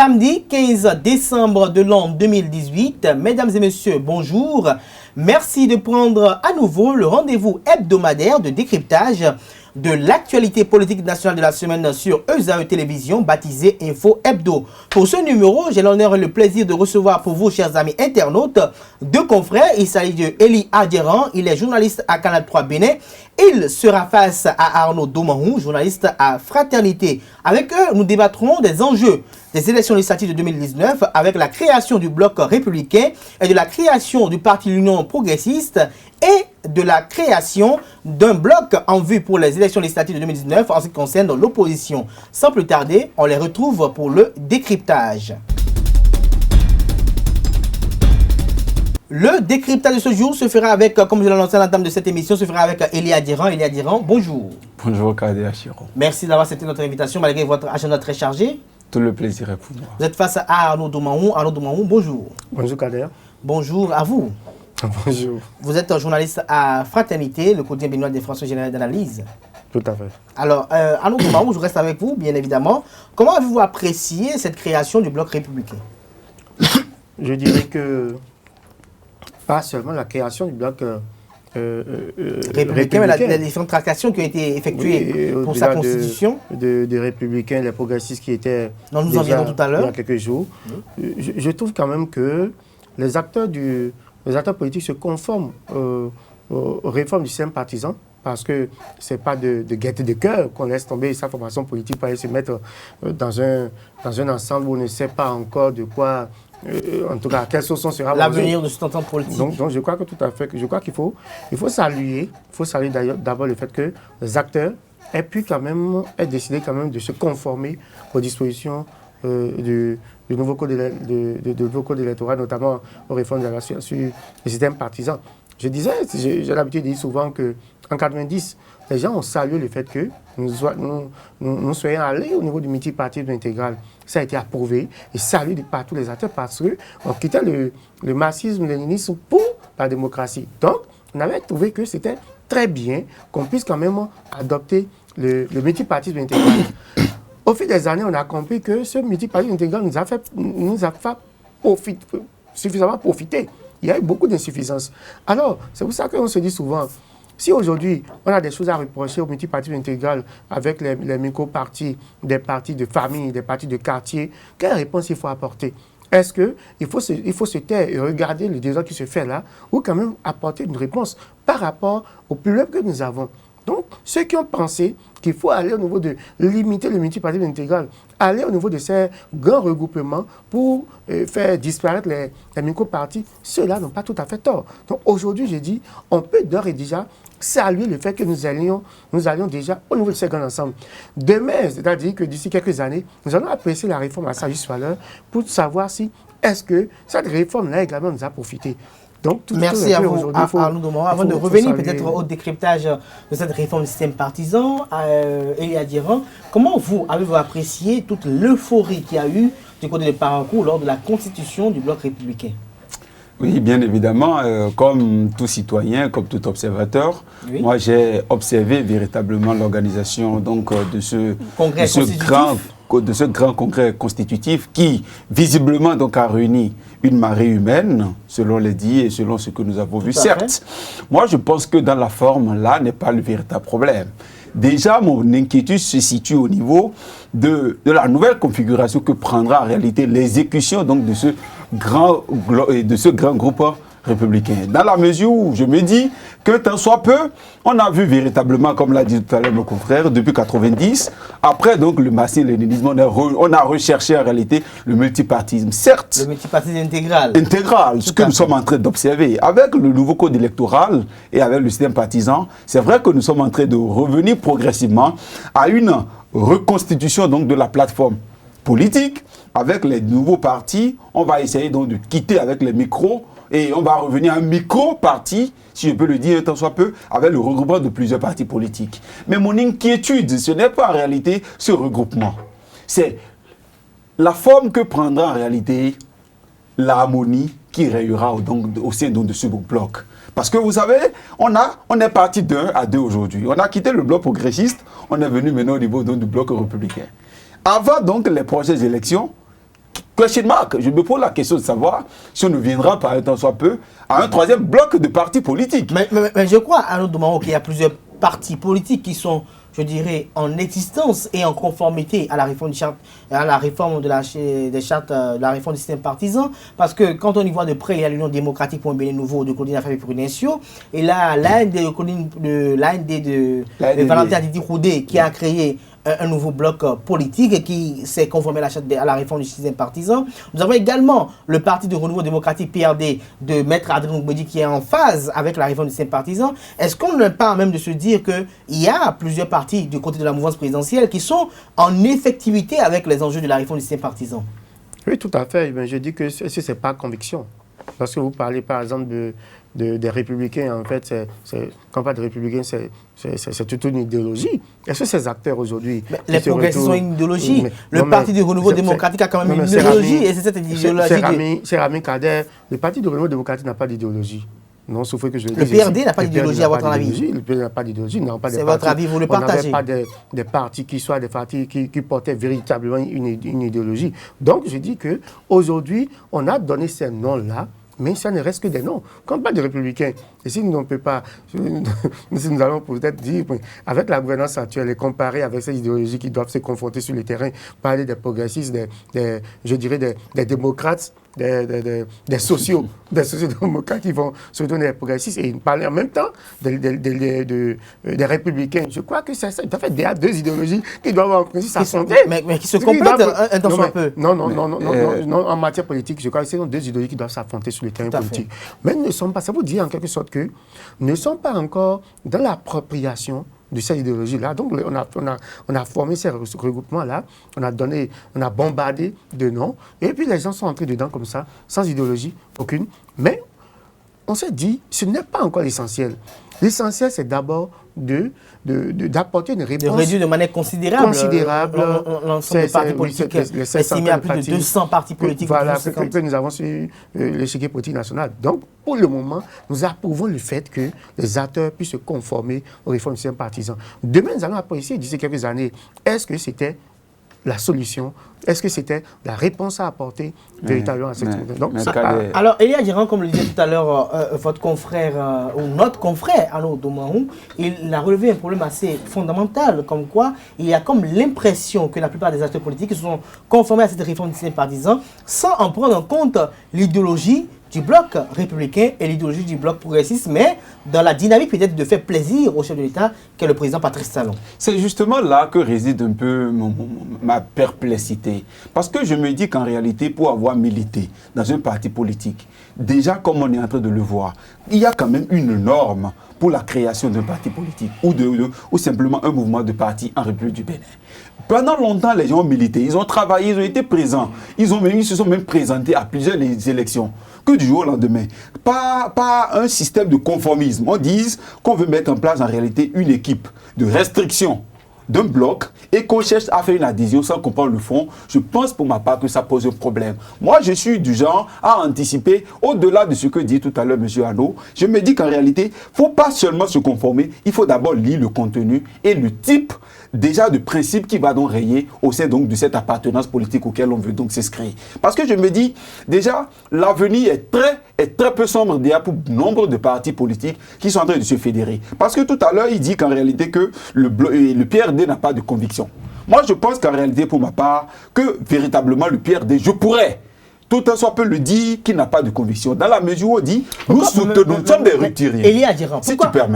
samedi 15 décembre de l'an 2018. Mesdames et messieurs, bonjour. Merci de prendre à nouveau le rendez-vous hebdomadaire de décryptage de l'actualité politique nationale de la semaine sur ESAE Télévision, baptisé Info Hebdo. Pour ce numéro, j'ai l'honneur et le plaisir de recevoir pour vous, chers amis internautes, deux confrères. Il s'agit de Eli Adjeran, il est journaliste à Canal 3 Bénin. Il sera face à Arnaud Domahou, journaliste à Fraternité. Avec eux, nous débattrons des enjeux des élections législatives de 2019 avec la création du bloc républicain et de la création du parti L'Union progressiste et de la création d'un bloc en vue pour les élections législatives de 2019 en ce qui concerne l'opposition. Sans plus tarder, on les retrouve pour le décryptage. Le décryptage de ce jour se fera avec, comme je l'ai annoncé à l'entame de cette émission, se fera avec Eli Adjeran. Eli Adjeran, bonjour. Bonjour Kader Achiro. Merci d'avoir accepté notre invitation malgré votre agenda très chargé. Tout le plaisir est pour moi. Vous êtes face à Arnaud Domahou. Arnaud Domahou, bonjour. Bonjour Kader. Bonjour à vous. Bonjour. Vous êtes journaliste à Fraternité, le quotidien béninois des Français généraux d'analyse. Tout à fait. Alors, Arnaud Domahou, je reste avec vous, bien évidemment. Comment avez-vous apprécié cette création du bloc républicain? Je dirais que pas seulement la création du bloc républicain, mais les différentes tractations qui ont été effectuées pour sa constitution. De républicains, les progressistes qui étaient dont nous en viendrons tout à l'heure. Il y a quelques jours. Je trouve quand même que les acteurs politiques se conforment aux réformes du système partisan, parce que ce n'est pas de gaieté de cœur qu'on laisse tomber sa formation politique pour aller se mettre dans un ensemble où on ne sait pas encore de quoi, en tout cas, quelle sauce sera l'avenir de cette entente politique. Donc je crois que tout à fait, je crois qu'il faut saluer d'abord le fait que les acteurs aient pu quand même être décidés quand même de se conformer aux dispositions du nouveau code électoral, notamment aux réformes sur le système partisan. Je disais, j'ai l'habitude de dire souvent qu'en 1990, les gens ont salué le fait que nous soyons allés au niveau du multipartisme intégral. Ça a été approuvé et salué par tous les acteurs parce qu'on quittait le marxisme-léninisme pour la démocratie. Donc, on avait trouvé que c'était très bien qu'on puisse quand même adopter le multipartisme intégral. Au fil des années, on a compris que ce multipartisme intégral nous a fait suffisamment profiter. Il y a eu beaucoup d'insuffisances. Alors, c'est pour ça qu'on se dit souvent, si aujourd'hui, on a des choses à reprocher au multipartisme intégral avec les micro-partis, des partis de famille, des partis de quartier, quelle réponse il faut apporter? Est-ce qu'il faut se taire et regarder le désordre qui se fait là, ou quand même apporter une réponse par rapport au problème que nous avons? Donc, ceux qui ont pensé qu'il faut aller au niveau de limiter le multipartisme intégral, aller au niveau de ces grands regroupements pour faire disparaître les micro-partis, ceux-là n'ont pas tout à fait tort. Donc aujourd'hui, je dis, on peut d'ores et déjà saluer le fait que nous allions déjà au niveau de ces grands ensembles. Demain, c'est-à-dire que d'ici quelques années, nous allons apprécier la réforme à sa juste valeur pour savoir si est-ce que cette réforme-là également nous a profité. Donc, merci à vous, Arnaud Domahou. Avant de revenir peut-être au décryptage de cette réforme du système partisan, Eli Adjeran, comment avez-vous apprécié toute l'euphorie qu'il y a eu du côté de parcours lors de la constitution du bloc républicain? Oui, bien évidemment, comme tout citoyen, comme tout observateur, oui. Moi j'ai observé véritablement l'organisation de ce grand congrès constitutif qui, visiblement, donc, a réuni une marée humaine, selon les dits et selon ce que nous avons vu. Certes, moi, je pense que dans la forme, là, n'est pas le véritable problème. Déjà, mon inquiétude se situe au niveau de la nouvelle configuration que prendra en réalité l'exécution de ce grand groupe républicain. Dans la mesure où je me dis que tant soit peu, on a vu véritablement, comme l'a dit tout à l'heure mon confrère, depuis 90, après donc le marxisme-léninisme, on a recherché en réalité le multipartisme. Certes, le multipartisme intégral. Intégral, ce que nous sommes en train d'observer. Avec le nouveau code électoral et avec le système partisan, c'est vrai que nous sommes en train de revenir progressivement à une reconstitution donc de la plateforme politique. Avec les nouveaux partis, on va essayer donc de quitter avec les micros et on va revenir à un micro-parti, si je peux le dire, tant soit peu, avec le regroupement de plusieurs partis politiques. Mais mon inquiétude, ce n'est pas en réalité ce regroupement. C'est la forme que prendra en réalité l'harmonie qui rayera au sein de ce bloc. Parce que vous savez, on est parti d'1 à 2 aujourd'hui. On a quitté le bloc progressiste, on est venu maintenant au niveau du bloc républicain. Avant donc les prochaines élections, question mark. Je me pose la question de savoir si on ne viendra par un temps soit peu à un troisième bloc de partis politiques. Mais je crois, à notre moment, qu'il y a plusieurs partis politiques qui sont, je dirais, en existence et en conformité à la réforme, à la réforme des chartes, la réforme du système partisan. Parce que quand on y voit de près, il y a l'Union démocratique pour un Bénin nouveau de Claudine Affaire Prudentiaux. Et là, l'AND de Valentin Didi Roudé qui a créé un nouveau bloc politique et qui s'est conformé à la réforme du système partisan. Nous avons également le Parti de renouveau démocratique PRD de Maître Adrien Ogbedi qui est en phase avec la réforme du système partisan. Est-ce qu'on n'est pas même de se dire qu'il y a plusieurs partis du côté de la mouvance présidentielle qui sont en effectivité avec les enjeux de la réforme du système partisan? Oui, tout à fait. Je dis que ce n'est pas conviction. Parce que vous parlez par exemple des républicains, en fait, quand on parle de républicains, c'est toute une idéologie. Est-ce que ces acteurs aujourd'hui... Les progressistes ont une idéologie. Le Parti du renouveau démocratique a quand même une idéologie. Et c'est cette idéologie... C'est Rami Kader. Le Parti du renouveau démocratique n'a pas d'idéologie. Non, sauf que je le Le PRD n'a pas d'idéologie, à votre avis? Le PRD n'a pas d'idéologie. C'est votre avis, vous le partagez? On n'avait pas des partis qui soient des partis qui portaient véritablement une idéologie. Donc, je dis qu'aujourd'hui, on a donné ces noms-là, mais ça ne reste que des noms. Quand on parle de républicains, et si nous ne peut pas, nous allons peut-être dire, avec la gouvernance actuelle et comparer avec ces idéologies qui doivent se confronter sur le terrain, parler des progressistes, je dirais des démocrates, des sociodémocrates qui vont se donner des progressistes et parler en même temps des républicains. Je crois que ça doit faire deux idéologies qui doivent en principe s'affronter. Mais qui se complètent un temps soit peu. Non, en matière politique, je crois que ce sont deux idéologies qui doivent s'affronter sur le terrain politique. Mais ne sommes pas, ça vous dit en quelque sorte que ne sont pas encore dans l'appropriation de cette idéologie-là. Donc, on a formé ces regroupements-là, on a bombardé de noms, et puis les gens sont entrés dedans comme ça, sans idéologie aucune. Mais on s'est dit, ce n'est pas encore l'essentiel. L'essentiel, c'est d'abord d'apporter une réponse. De réduire de manière considérable l'ensemble des partis politiques, estimé à plus de 200 partis politiques. Voilà, que nous avons sur l'échiquier politique national. Donc, pour le moment, nous approuvons le fait que les acteurs puissent se conformer aux réformes du système partisan. Demain, nous allons apprécier, d'ici quelques années, est-ce que c'était la solution? Est-ce que c'était la réponse à apporter véritablement à cette situation? Alors, Elia Girand, comme le disait tout à l'heure votre confrère, ou notre confrère, Arnaud Domarou, il a relevé un problème assez fondamental, comme quoi il y a comme l'impression que la plupart des acteurs politiques se sont conformés à cette réforme du système partisan sans en prendre en compte l'idéologie du bloc républicain et l'idéologie du bloc progressiste, mais dans la dynamique peut-être de faire plaisir au chef de l'État, qu'est le président Patrice Talon. C'est justement là que réside un peu ma perplexité. Parce que je me dis qu'en réalité, pour avoir milité dans un parti politique, déjà comme on est en train de le voir, il y a quand même une norme pour la création d'un parti politique ou simplement un mouvement de parti en République du Bénin. Pendant longtemps, les gens ont milité, ils ont travaillé, ils ont été présents, ils se sont même présentés à plusieurs élections. Que du jour au lendemain, pas un système de conformisme. On dit qu'on veut mettre en place en réalité une équipe de restriction d'un bloc et qu'on cherche à faire une adhésion sans comprendre le fond. Je pense pour ma part que ça pose un problème. Moi, je suis du genre à anticiper au-delà de ce que dit tout à l'heure M. Arnaud. Je me dis qu'en réalité, il ne faut pas seulement se conformer, il faut d'abord lire le contenu et le type déjà de principe qui va donc rayer au sein donc de cette appartenance politique auquel on veut donc s'inscrire. Parce que je me dis, déjà, l'avenir est très peu sombre déjà pour nombre de partis politiques qui sont en train de se fédérer. Parce que tout à l'heure, il dit qu'en réalité que le PRD n'a pas de conviction. Moi, je pense qu'en réalité, pour ma part, que véritablement le PRD, je pourrais tout un soit peu le dire qu'il n'a pas de conviction. Dans la mesure où on dit, nous sommes des rupturiers. Elia Girand,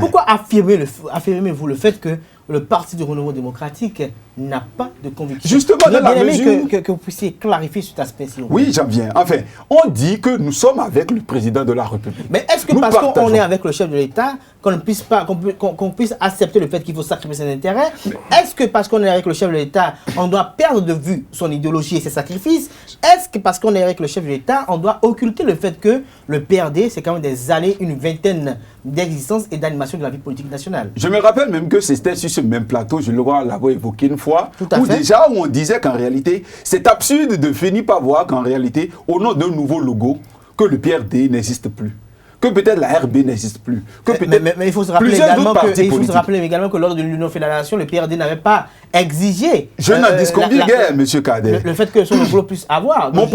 pourquoi affirmez-vous le fait que le Parti du renouveau démocratique n'a pas de conviction? Justement, dans la mesure... que vous puissiez clarifier cet aspect. Oui, j'en viens. Enfin, on dit que nous sommes avec le président de la République. Mais est-ce que parce qu'on est avec le chef de l'État, qu'on puisse accepter le fait qu'il faut sacrifier ses intérêts? Est-ce que parce qu'on est avec le chef de l'État, on doit perdre de vue son idéologie et ses sacrifices? Est-ce que parce qu'on est avec le chef de l'État, on doit occulter le fait que le PRD, c'est quand même des années, une vingtaine d'existence et d'animation de la vie politique nationale? Je me rappelle même que c'était sur ce même plateau, je l'avoir évoqué une fois, où on disait qu'en réalité, c'est absurde de finir par voir qu'en réalité, au nom d'un nouveau logo, que le PRD n'existe plus. que peut-être la RB n'existe plus. Que Mais il faut se rappeler également que lors de l'Union Fédération, le PRD n'avait pas exigé. Je n'en disconvie guère, M. Cadet. Le fait que son logo puisse avoir. Mon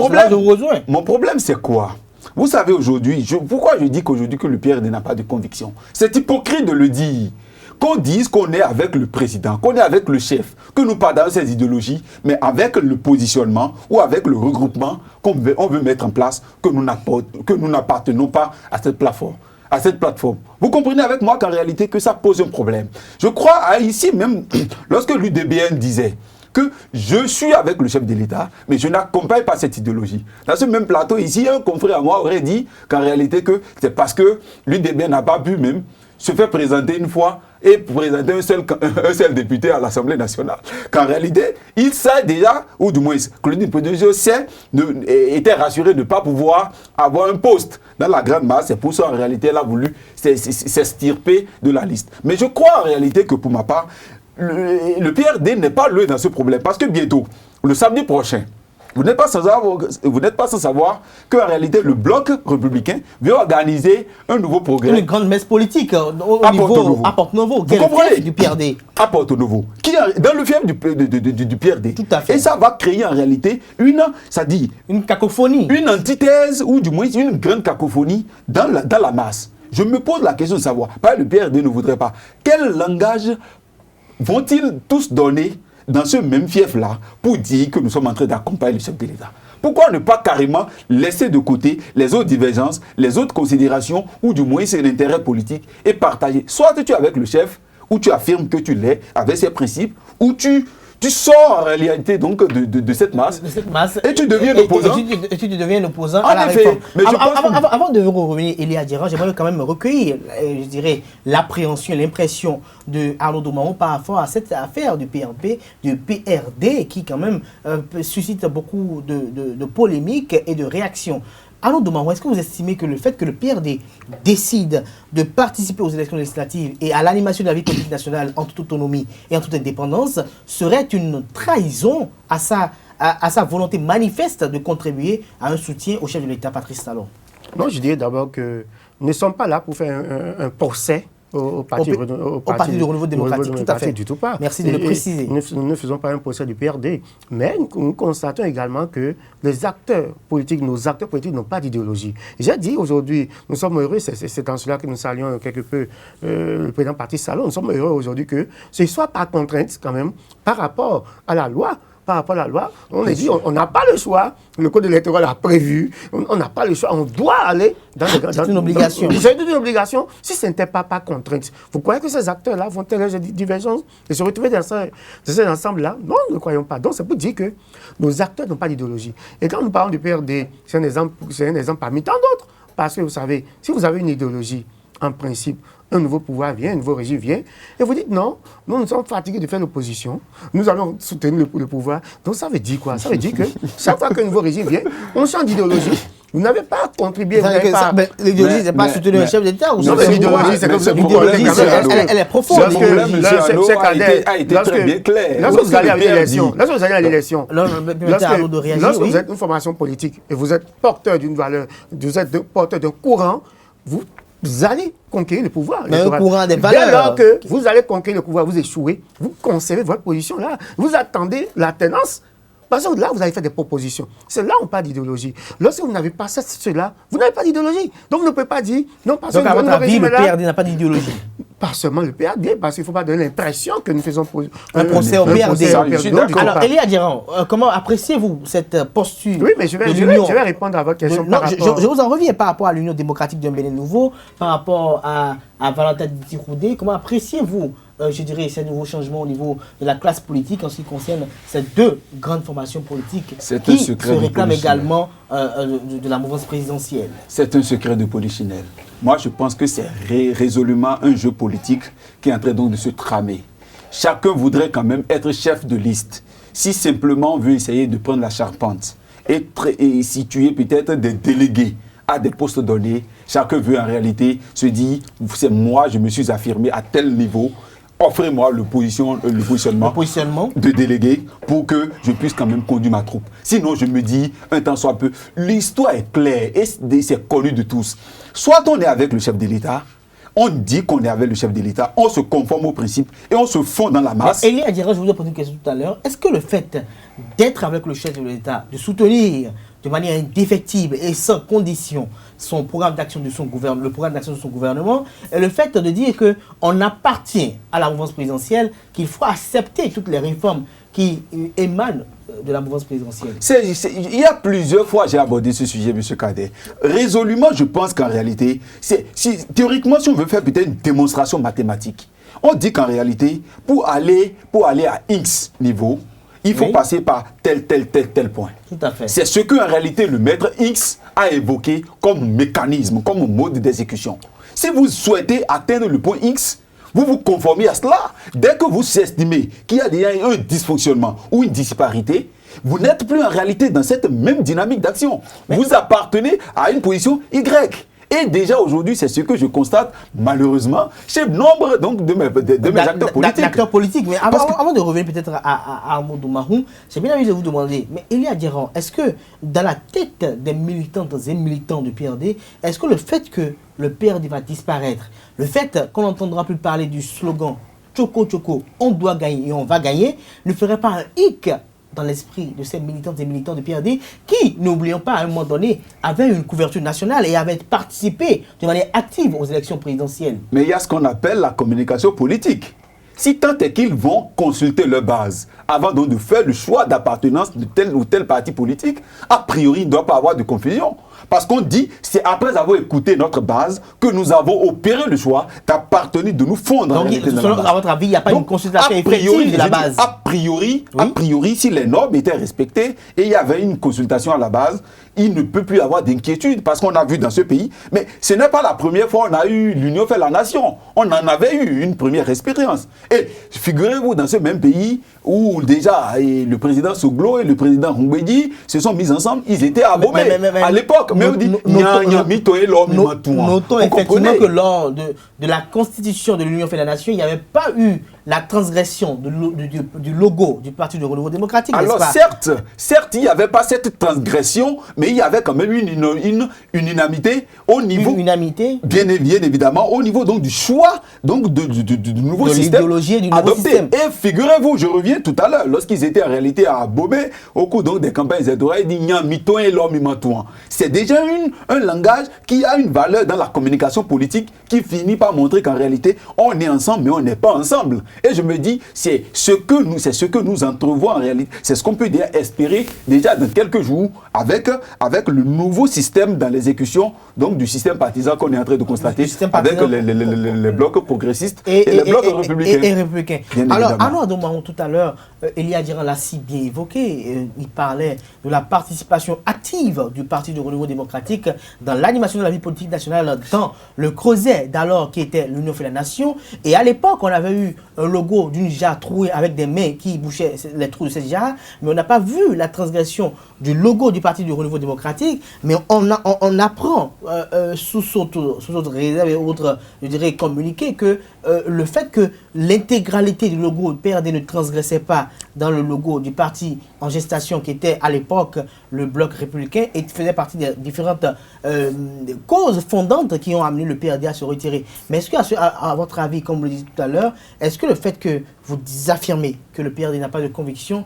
problème, c'est quoi? Vous savez aujourd'hui, pourquoi je dis qu'aujourd'hui que le PRD n'a pas de conviction? C'est hypocrite de le dire. Qu'on dise qu'on est avec le président, qu'on est avec le chef, que nous partageons ces idéologies, mais avec le positionnement ou avec le regroupement qu'on veut mettre en place, que nous n'appartenons pas à cette plateforme. Vous comprenez avec moi qu'en réalité, que ça pose un problème. Je crois, ici même, lorsque l'UDBN disait que je suis avec le chef de l'État, mais je n'accompagne pas cette idéologie. Dans ce même plateau, ici, un confrère à moi aurait dit qu'en réalité, que c'est parce que l'UDBN n'a pas pu même se faire présenter une fois et présenter un seul député à l'Assemblée nationale. Qu'en réalité, il sait déjà, ou du moins, Claudine Pedroso était rassuré de ne pas pouvoir avoir un poste dans la grande masse. C'est pour ça, en réalité, elle a voulu s'extirper de la liste. Mais je crois en réalité que pour ma part, le PRD n'est pas loin dans ce problème. Parce que bientôt, le samedi prochain, vous n'êtes pas sans savoir qu'en réalité, le bloc républicain veut organiser un nouveau progrès. Une grande messe politique au niveau à Porto-Novo. Vous comprenez? Du PRD. À Porto-Novo. Qui est dans le fief du PRD. Tout à fait. Et ça va créer en réalité une cacophonie. Une antithèse ou du moins une grande cacophonie dans la masse. Je me pose la question de savoir, le PRD ne voudrait pas, quel langage vont-ils tous donner dans ce même fief-là pour dire que nous sommes en train d'accompagner le chef de l'État? Pourquoi ne pas carrément laisser de côté les autres divergences, les autres considérations, ou du moins c'est l'intérêt politique, et partager? Soit tu es avec le chef, ou tu affirmes que tu l'es avec ses principes, ou tu sors en réalité donc de cette masse, et tu deviens opposant. Et tu deviens opposant à la réforme. Mais avant de revenir, Elia Diran, j'aimerais quand même recueillir, je dirais, l'appréhension, l'impression de Arnaud Domaro par rapport à cette affaire du PRD qui quand même suscite beaucoup de polémiques et de réactions. Arnaud Domaro, est-ce que vous estimez que le fait que le PRD décide de participer aux élections législatives et à l'animation de la vie politique nationale en toute autonomie et en toute indépendance serait une trahison à sa volonté manifeste de contribuer à un soutien au chef de l'État, Patrice Talon? Non, je dirais d'abord que nous ne sommes pas là pour faire un procès au parti du Renouveau démocratique, tout à fait. Du tout pas. Merci de le préciser. Nous ne faisons pas un procès du PRD, mais nous constatons également que les acteurs politiques, nos acteurs politiques n'ont pas d'idéologie. J'ai dit aujourd'hui, nous sommes heureux, c'est en cela que nous saluons quelque peu le président Patrice Talon, nous sommes heureux aujourd'hui que ce soit par contrainte quand même, par rapport à la loi, on a dit on n'a pas le choix. Le code électoral a prévu. On n'a pas le choix. On doit aller dans c'est une obligation. C'est une obligation. Si ce n'était pas par contrainte, vous croyez que ces acteurs-là vont telles divergences et se retrouver dans ces ensembles-là? Non, nous ne croyons pas. Donc, c'est pour dire que nos acteurs n'ont pas d'idéologie. Et quand nous parlons du PRD, c'est un exemple parmi tant d'autres. Parce que vous savez, si vous avez une idéologie, en principe, un nouveau pouvoir vient, un nouveau régime vient, et vous dites non, nous sommes fatigués de faire l'opposition, nous allons soutenir le pouvoir. Donc ça veut dire quoi? Ça veut dire que chaque fois qu'un nouveau régime vient, on change d'idéologie. Vous n'avez pas contribué. L'idéologie, c'est pas soutenir un chef d'État ou non, l'idéologie, c'est comme ça. Elle est profonde. Le problème, M. Arnaud, a été très bien clair. Lorsque vous allez à l'élection, lorsque vous êtes une formation politique et vous êtes porteur d'une valeur, vous êtes porteur d'un courant, vous allez conquérir le pouvoir. Un courant des valeurs. Dès lors que vous allez conquérir le pouvoir, vous échouez, vous conservez votre position là. Vous attendez la tenance. Parce que là, vous avez fait des propositions. C'est là où on parle d'idéologie. Lorsque vous n'avez pas cela, vous n'avez pas d'idéologie. Donc, vous ne pouvez pas dire... Non, parce donc, à votre avis, le PRD n'a pas d'idéologie? Pas seulement le PRD, parce qu'il ne faut pas donner l'impression que nous faisons un procès au PRD. Alors, Elia Diran, comment appréciez-vous cette posture? Oui, mais je vais répondre à votre question. Je vous en reviens par rapport à l'Union démocratique d'un Bénin nouveau, par rapport à Valentin Djiroudé. Comment appréciez-vous, je dirais, ces nouveaux changements au niveau de la classe politique en ce qui concerne ces deux grandes formations politiques qui se réclament également de la mouvance présidentielle? C'est un secret de polichinelle. Moi, je pense que c'est résolument un jeu politique qui est en train donc de se tramer. Chacun voudrait quand même être chef de liste. Si simplement on veut essayer de prendre la charpente et situer peut-être des délégués à des postes donnés, chacun veut en réalité se dire, c'est moi, je me suis affirmé à tel niveau, offrez-moi le positionnement de délégué pour que je puisse quand même conduire ma troupe. Sinon, je me dis, un temps soit peu, l'histoire est claire et c'est connu de tous. Soit on est avec le chef de l'État, on dit qu'on est avec le chef de l'État, on se conforme aux principes et on se fond dans la masse. Elie Adjara, je vous ai posé une question tout à l'heure. Est-ce que le fait d'être avec le chef de l'État, de soutenir de manière indéfectible et sans condition son programme d'action de son gouvernement, le programme d'action de son gouvernement, et le fait de dire qu'on appartient à la mouvance présidentielle, qu'il faut accepter toutes les réformes qui émanent de la mouvance présidentielle? Il y a plusieurs fois j'ai abordé ce sujet, M. Cadet. Résolument, je pense qu'en réalité, théoriquement, si on veut faire peut-être une démonstration mathématique, on dit qu'en réalité, pour aller à X niveau, il faut passer par tel point. Tout à fait. C'est ce qu'en réalité le maître X a évoqué comme mécanisme, comme mode d'exécution. Si vous souhaitez atteindre le point X, vous vous conformez à cela. Dès que vous estimez qu'il y a déjà un dysfonctionnement ou une disparité, vous n'êtes plus en réalité dans cette même dynamique d'action. Vous appartenez à une position Y. Et déjà aujourd'hui, c'est ce que je constate malheureusement chez nombre donc, de mes acteurs politiques. D'acteurs politiques. Mais avant de revenir peut-être à Amadou Mahou, j'ai bien envie de vous demander, mais Elie Adjara, est-ce que dans la tête des militantes et militants du PRD, est-ce que le fait que le PRD va disparaître, le fait qu'on n'entendra plus parler du slogan Tchoko Tchoko, on doit gagner et on va gagner, ne ferait pas un hic dans l'esprit de ces militantes et militants du PRD qui, n'oublions pas, à un moment donné, avaient une couverture nationale et avaient participé de manière active aux élections présidentielles? Mais il y a ce qu'on appelle la communication politique. Si tant est qu'ils vont consulter leur base avant donc de faire le choix d'appartenance de tel ou tel parti politique, a priori, il ne doit pas avoir de confusion. Parce qu'on dit, c'est après avoir écouté notre base que nous avons opéré le choix d'appartenir, de nous fondre. Donc, à votre avis, il n'y a pas une consultation effective de la base? A priori, si les normes étaient respectées et il y avait une consultation à la base, il ne peut plus y avoir d'inquiétude parce qu'on a vu dans ce pays. Mais ce n'est pas la première fois qu'on a eu l'Union fait la nation. On en avait eu une première expérience. Et figurez-vous dans ce même pays où déjà le président Soglo et le président Humbedi se sont mis ensemble, ils étaient à Bomé à l'époque. Mais on dit, notons effectivement que lors de la constitution de l'Union fait la nation, il n'y avait pas eu la transgression du logo du Parti du Renouveau démocratique. Alors certes, il n'y avait pas cette transgression, mais il y avait quand même une unanimité au niveau... Une unanimité bien évidemment, au niveau donc, du choix donc, du nouveau système adopté. Et figurez-vous, je reviens tout à l'heure, lorsqu'ils étaient en réalité à Bobé, au cours donc, des campagnes électorales, ils disent c'est déjà un langage qui a une valeur dans la communication politique qui finit par montrer qu'en réalité, on est ensemble, mais on n'est pas ensemble. Et je me dis, c'est ce que nous entrevoyons en réalité. C'est ce qu'on peut déjà espérer déjà dans quelques jours avec le nouveau système dans l'exécution donc du système partisan qu'on est en train de constater avec les blocs progressistes et les blocs républicains. Alors, Amadou Mahou, tout à l'heure, Elie Adjara l'a si bien évoqué. Il parlait de la participation active du Parti du Renouveau démocratique dans l'animation de la vie politique nationale dans le creuset d'alors qui était l'Union fait la nation. Et à l'époque, on avait eu un logo d'une jarre trouée avec des mains qui bouchaient les trous de cette jarre, mais on n'a pas vu la transgression du logo du Parti du Renouveau démocratique, mais on apprend sous autres réserves et autres, je dirais, communiqués que le fait que l'intégralité du logo PRD ne transgressait pas dans le logo du parti en gestation qui était à l'époque le bloc républicain et faisait partie des différentes causes fondantes qui ont amené le PRD à se retirer. Mais est-ce que, à votre avis, comme vous le disiez tout à l'heure, est-ce que le fait que vous affirmez que le PRD n'a pas de conviction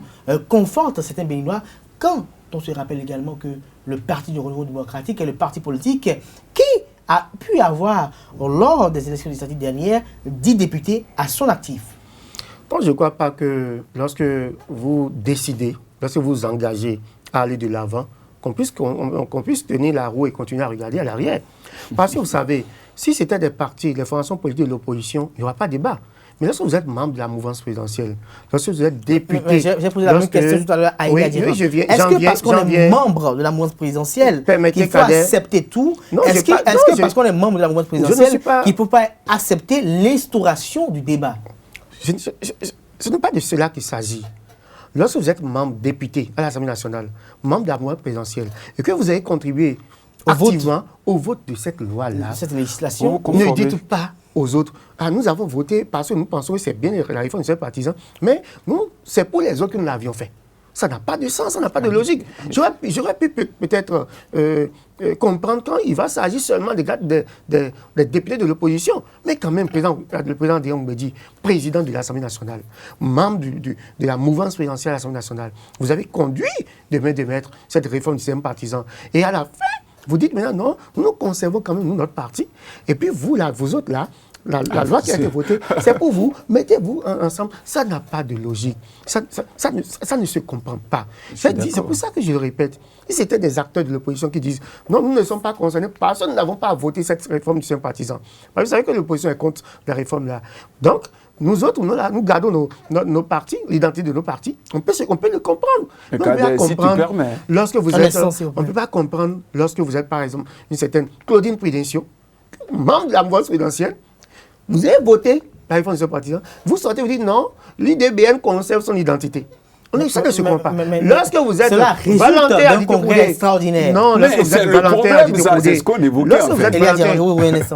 conforte certains Béninois quand on se rappelle également que le Parti du Renouveau démocratique est le parti politique qui a pu avoir, lors des élections législatives dernières, 10 députés à son actif? Bon, je ne crois pas que lorsque vous décidez, lorsque vous vous engagez à aller de l'avant, qu'on puisse tenir la roue et continuer à regarder à l'arrière. Parce que vous savez, si c'était des partis, les formations politiques de l'opposition, il n'y aura pas de débat. Mais lorsque vous êtes membre de la mouvance présidentielle, lorsque vous êtes député... J'ai posé la même question tout à l'heure à Elie Adjara. Oui, est-ce que parce qu'on est membre de la mouvance présidentielle, qu'il faut accepter tout? Est-ce que parce qu'on est membre de la mouvance présidentielle, qu'il ne faut pas accepter l'instauration du débat? Ce n'est pas de cela qu'il s'agit. Lorsque vous êtes membre député à l'Assemblée nationale, membre de la mouvance présidentielle, et que vous avez contribué activement au vote de cette loi-là, cette législation, ne dites pas aux autres, ah, nous avons voté parce que nous pensons que c'est bien la réforme du système partisan, mais nous, c'est pour les autres que nous l'avions fait. Ça n'a pas de sens, ça n'a pas de logique. J'aurais pu peut-être comprendre quand il va s'agir seulement des députés de l'opposition. Mais quand même, le président Dion Mbedi, président de l'Assemblée nationale, membre de la mouvance présidentielle à l'Assemblée nationale, vous avez conduit de main de maître cette réforme du système partisan. Et à la fin, vous dites maintenant, non, nous conservons quand même notre parti. Et puis vous, là, vous autres, là, la loi qui a été votée, c'est pour vous, mettez-vous ensemble. Ça n'a pas de logique. Ça ne se comprend pas. C'est pour ça que je le répète. Si c'était des acteurs de l'opposition qui disent non, nous ne sommes pas concernés parce que nous n'avons pas voté cette réforme du système partisan. Vous savez que l'opposition est contre la réforme là. Donc, nous autres, nous gardons nos partis, l'identité de nos partis. On peut le comprendre. On ne peut pas comprendre lorsque vous êtes, par exemple, une certaine Claudine Prudencio, membre de la mouvance présidentielle. Vous avez voté la réforme du système partisan. Vous sortez, vous dites non, l'IDBN conserve son identité. Ça ne se comprend pas. Lorsque vous êtes Valentin Adité-Koudé, extraordinaire. Non, lorsque vous êtes Valentin Adité-Koudé,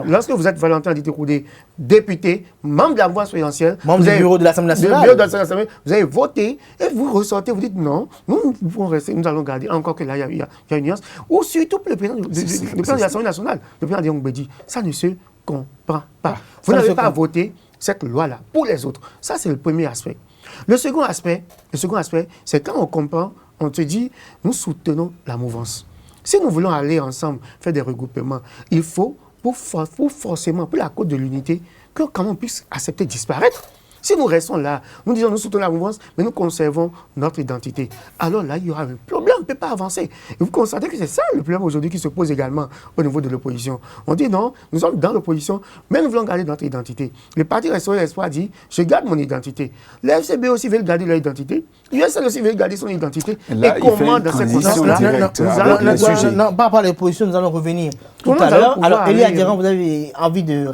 lorsque vous êtes Valentin Adité-Koudé, député, membre de la mouvance présidentielle, membre du bureau de l'Assemblée nationale, vous avez voté et vous ressortez, vous dites non, nous pouvons rester, nous allons garder, encore que là, il y a une nuance. Ou surtout le président de l'Assemblée nationale, le président Dion Mbedi, ça ne se comprend pas. Vous n'avez pas voté cette loi-là pour les autres. Ça, c'est le premier aspect. Le second aspect, c'est quand on comprend, on te dit, nous soutenons la mouvance. Si nous voulons aller ensemble faire des regroupements, il faut, pour la cause de l'unité, que quand on puisse accepter de disparaître. Si nous restons là, nous disons nous soutenons la mouvance, mais nous conservons notre identité, alors là, il y aura un problème, on ne peut pas avancer. Et vous constatez que c'est ça le problème aujourd'hui qui se pose également au niveau de l'opposition. On dit non, nous sommes dans l'opposition, mais nous voulons garder notre identité. Le parti Restaurer l'Espoir dit, je garde mon identité. Le FCB aussi veut garder leur identité. L'USL aussi veut garder son identité. Là, et comment dans cette condition-là non, pas par l'opposition, nous allons revenir tout à l'heure. Alors, Elie Aguerrand, vous avez envie de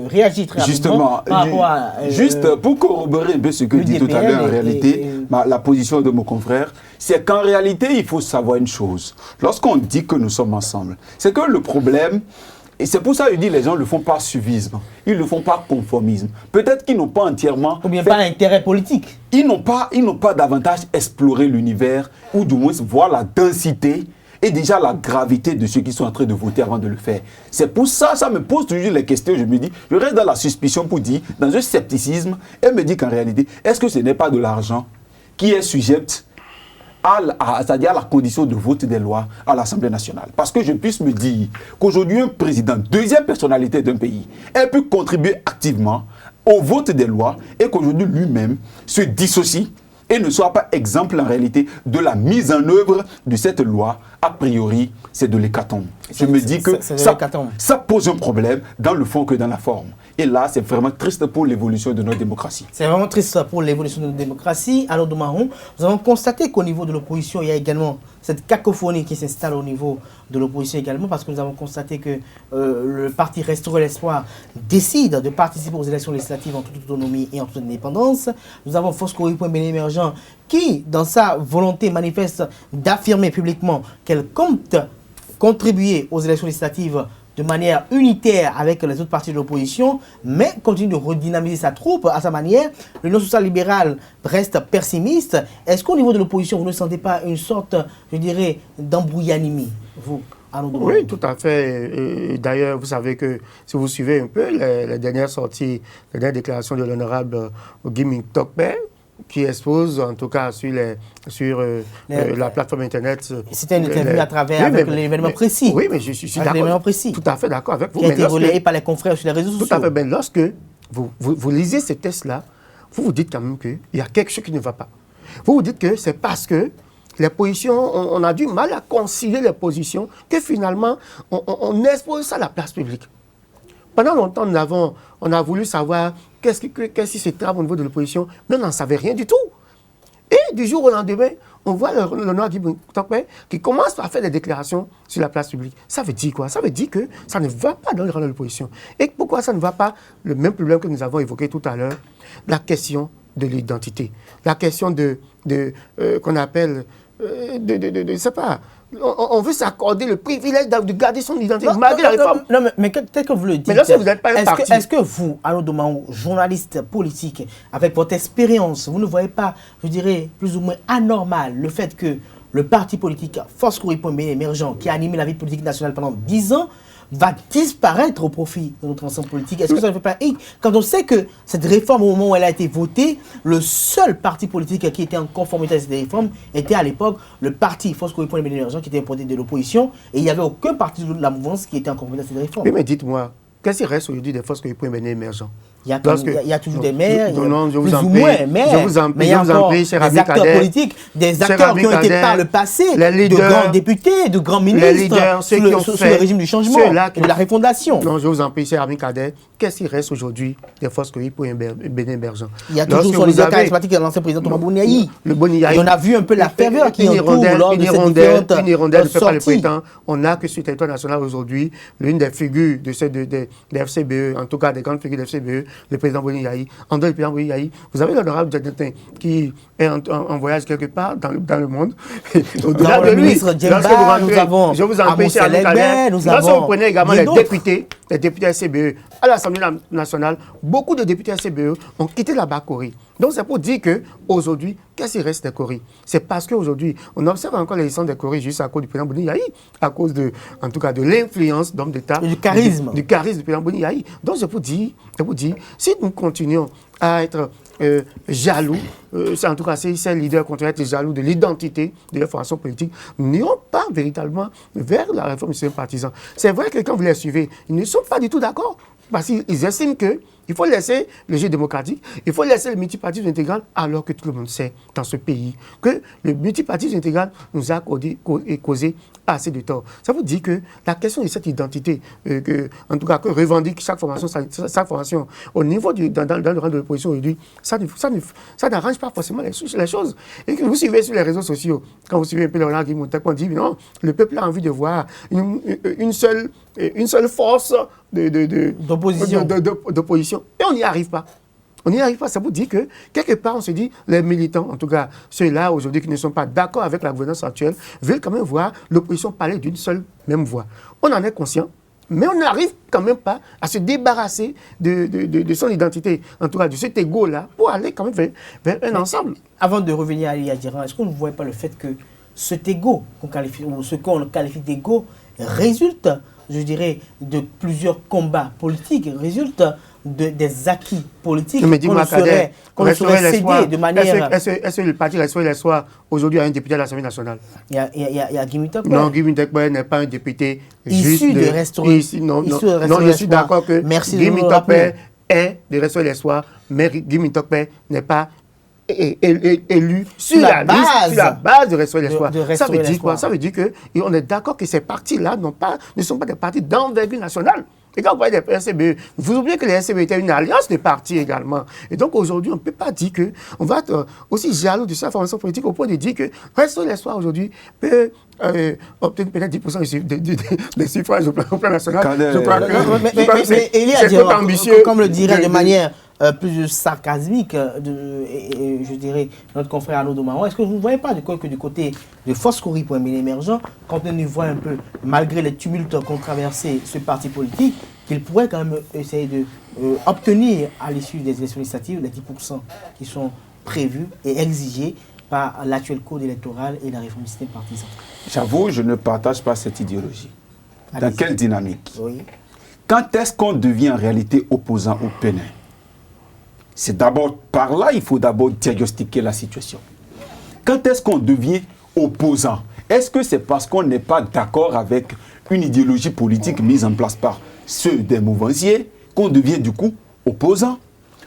réagir très rapidement par rapport à... Juste pour corroborer un peu ce que dit tout à l'heure, en réalité, la position de mon confrère, c'est qu'en réalité, il faut savoir une chose. Lorsqu'on dit que nous sommes ensemble, c'est que le problème, et c'est pour ça que je dis les gens ne le font pas suivisme, ils ne le font pas conformisme. Peut-être qu'ils n'ont pas entièrement... Ou bien pas intérêt politique. Ils n'ont pas davantage exploré l'univers, ou du moins voir la densité et déjà la gravité de ceux qui sont en train de voter avant de le faire. C'est pour ça, ça me pose toujours les questions. Je me dis, je reste dans la suspicion pour dire, dans un scepticisme, et me dit qu'en réalité, est-ce que ce n'est pas de l'argent qui est sujette c'est-à-dire à la condition de vote des lois à l'Assemblée nationale. Parce que je puisse me dire qu'aujourd'hui, un président, deuxième personnalité d'un pays, elle peut contribuer activement au vote des lois et qu'aujourd'hui lui-même se dissocie et ne soit pas exemple en réalité de la mise en œuvre de cette loi. A priori, c'est de l'hécatombe. Je me dis que ça pose un problème dans le fond que dans la forme. Et là, c'est vraiment triste pour l'évolution de notre démocratie. C'est vraiment triste pour l'évolution de notre démocratie. Alors, de Marron, nous avons constaté qu'au niveau de l'opposition, il y a également cette cacophonie qui s'installe au niveau de l'opposition également, parce que nous avons constaté que le parti Restaurer l'Espoir décide de participer aux élections législatives en toute autonomie et en toute indépendance. Nous avons Foscori.Bénin Émergent qui, dans sa volonté manifeste d'affirmer publiquement qu'elle compte contribuer aux élections législatives de manière unitaire avec les autres partis de l'opposition, mais continue de redynamiser sa troupe à sa manière. L'Union sociale libérale reste pessimiste. Est-ce qu'au niveau de l'opposition, vous ne sentez pas une sorte, je dirais, d'embrouillanimie, vous? Oui, tout à fait. D'ailleurs, vous savez que si vous suivez un peu les dernières sorties, les dernières déclarations de l'honorable Guy Tokpe, qui expose, en tout cas sur la plateforme Internet. C'était une interview à travers l'événement précis. Oui, mais je suis d'accord. Tout à fait d'accord avec vous. Qui a été relayé par les confrères sur les réseaux sociaux. Tout à fait. Mais lorsque vous lisez ces tests-là, vous vous dites quand même qu'il y a quelque chose qui ne va pas. Vous vous dites que c'est parce que les positions, on a du mal à concilier les positions, que finalement, on expose ça à la place publique. Pendant longtemps, on a voulu savoir qu'est-ce qui se trame au niveau de l'opposition, mais on n'en savait rien du tout. Et du jour au lendemain, on voit l'honneur qui commence à faire des déclarations sur la place publique. Ça veut dire quoi? Ça veut dire que ça ne va pas dans le rang de l'opposition. Et pourquoi ça ne va pas? Le même problème que nous avons évoqué tout à l'heure, la question de l'identité, la question qu'on appelle, je sais pas, on veut s'accorder le privilège de garder son identité malgré la réforme. Non, mais peut-être que vous le dites. Mais là, si vous n'êtes pas un parti. Est-ce que vous, Arnaud Domaou, journaliste politique, avec votre expérience, vous ne voyez pas, je dirais, plus ou moins anormal le fait que le parti politique Force Correspondant émergent, qui a animé la vie politique nationale pendant 10 ans, va disparaître au profit de notre ensemble politique? Est-ce que ça ne fait pas... Et quand on sait que cette réforme, au moment où elle a été votée, le seul parti politique qui était en conformité à cette réforme était à l'époque le parti Force Correspondant émergent, qui était porté de l'opposition, et il n'y avait aucun parti de la mouvance qui était en conformité à cette réforme. Oui, mais dites-moi, qu'est-ce qui reste aujourd'hui des Forces Correspondant émergents? Il y a toujours des maires, je vous plus en ou prie, moins maires, je vous en prie, mais il y a encore des cher ami acteurs Kader, politiques, des acteurs qui ont été par le passé, de grands députés, de grands ministres, sous le régime du changement et de la refondation. Non, je vous en prie, cher ami Kader, qu'est-ce qui reste aujourd'hui des Forces Correspondant émergents? Il y a toujours son leader charismatique, l'ancien président Thomas Bouniaï. Le Bouniaï. Et on a vu un peu la ferveur qui entoure lors de cette différente Une hirondelle ne fait pas le sortie. prétend. On n'a que sur le territoire national aujourd'hui, l'une des figures de FCBE, en tout cas des grandes figures de FCBE, le président Bouniaï. En dehors du président Bouniaï, vous avez l'honorable Djadentin qui est en voyage quelque part dans le monde. Au-delà de lui, je vous en prie, cher ami Kader, lorsque vous prenez également les députés FCBE à l'Assemblée nationale, beaucoup de députés FCBE ont quitté la Bakorie. Donc c'est pour dire qu'aujourd'hui, qu'est-ce qui reste des Coris? C'est parce qu'aujourd'hui, on observe encore l'existence des Coris juste à cause du président Bouniaï, à cause en tout cas de l'influence d'hommes d'État. Du charisme. Du charisme du président Bouniaï. Donc c'est pour dire, si nous continuons à être jaloux, en tout cas si ces leaders continuent à être jaloux de l'identité de leur formation politique, nous n'irons pas véritablement vers la réforme du système partisan. C'est vrai que quand vous les suivez, ils ne sont pas du tout d'accord. Parce qu'ils estiment qu'il faut laisser le jeu démocratique, il faut laisser le multipartisme intégral, alors que tout le monde sait dans ce pays que le multipartisme intégral nous a causé assez de tort. Ça vous dit que la question de cette identité, en tout cas que revendique chaque formation au niveau dans le rang de l'opposition aujourd'hui, ça n'arrange pas forcément les choses. Et que vous suivez sur les réseaux sociaux, quand vous suivez un peu le Roland Guimautek, on dit non, le peuple a envie de voir une seule force d'opposition. Et on n'y arrive pas. On n'y arrive pas. Ça vous dit que, quelque part, on se dit, les militants, en tout cas, ceux-là, aujourd'hui, qui ne sont pas d'accord avec la gouvernance actuelle, veulent quand même voir l'opposition parler d'une seule même voix. On en est conscient, mais on n'arrive quand même pas à se débarrasser de son identité, en tout cas, de cet égo-là, pour aller quand même vers un ensemble. Avant de revenir à Elia Diran, est-ce qu'on ne voit pas le fait que cet égo, ce qu'on qualifie d'égo, résulte, je dirais, de plusieurs combats politiques, résulte des acquis politiques qu'on ne saurait céder de manière... Est-ce que le parti Restaurer l'Espoir aujourd'hui a un député à l'Assemblée nationale? Il y a Guy Muntokpe. Non, Guy Muntokpe n'est pas un député issu de Restaurer. Non, je suis d'accord que Guy Muntokpe est de Restaurer l'Espoir, mais Guy Muntokpe n'est pas élu sur la base de Restaurer l'Espoir. Ça veut dire quoi? Ça veut dire qu'on est d'accord que ces partis-là ne sont pas des partis d'envergure nationale. Et quand vous voyez des SCBE, vous oubliez que les SCBE étaient une alliance de partis également. Et donc aujourd'hui, on ne peut pas dire qu'on va être aussi jaloux de sa formation politique au point de dire que Restaurer l'Espoir aujourd'hui peut obtenir peut-être 10% des suffrages au plan national. Je crois que c'est trop ambitieux. Comme le dirait de manière plus sarcasmique, je dirais, notre confrère Arnaud Domaou, est-ce que vous ne voyez pas que du côté de Force Correspondant émergent, quand on y voit un peu, malgré les tumultes qu'ont traversé ce parti politique, qu'il pourrait quand même essayer d'obtenir à l'issue des élections législatives les 10% qui sont prévus et exigés par l'actuel code électoral et la réforme du système partisan? J'avoue, je ne partage pas cette idéologie. Dans quelle dynamique? Oui. Quand est-ce qu'on devient en réalité opposant au Bénin? C'est d'abord par là, il faut d'abord diagnostiquer la situation. Quand est-ce qu'on devient opposant? Est-ce que c'est parce qu'on n'est pas d'accord avec une idéologie politique mise en place par ceux des mouvanciers qu'on devient du coup opposant?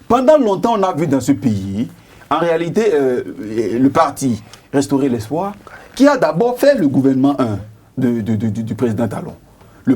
Pendant longtemps, on a vu dans ce pays, en réalité, le parti Restaurer l'Espoir, qui a d'abord fait le gouvernement 1 du président Talon. Le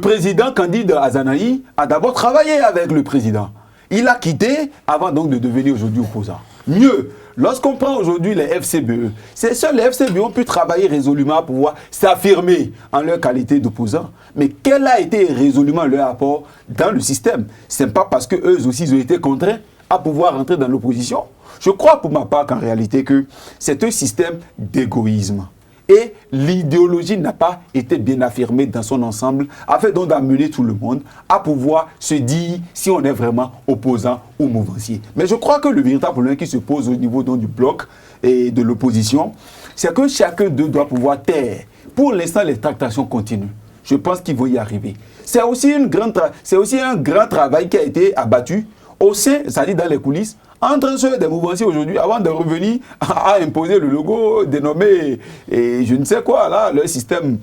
président Candide Azanaï a d'abord travaillé avec le président. Il a quitté avant donc de devenir aujourd'hui opposant. Mieux, lorsqu'on prend aujourd'hui les FCBE, c'est seuls les FCBE ont pu travailler résolument pour pouvoir s'affirmer en leur qualité d'opposants. Mais quel a été résolument leur apport dans le système? Ce n'est pas parce qu'eux aussi ils ont été contraints à pouvoir entrer dans l'opposition. Je crois pour ma part qu'en réalité que c'est un système d'égoïsme. Et l'idéologie n'a pas été bien affirmée dans son ensemble, afin donc d'amener tout le monde à pouvoir se dire si on est vraiment opposant ou mouvancier. Mais je crois que le véritable problème qui se pose au niveau donc, du bloc et de l'opposition, c'est que chacun d'eux doit pouvoir taire. Pour l'instant, les tractations continuent. Je pense qu'ils vont y arriver. C'est aussi un grand travail qui a été abattu au sein, c'est-à-dire dans les coulisses, entre ceux des mouvanciers aujourd'hui, avant de revenir à imposer le logo dénommé, et je ne sais quoi, là, le système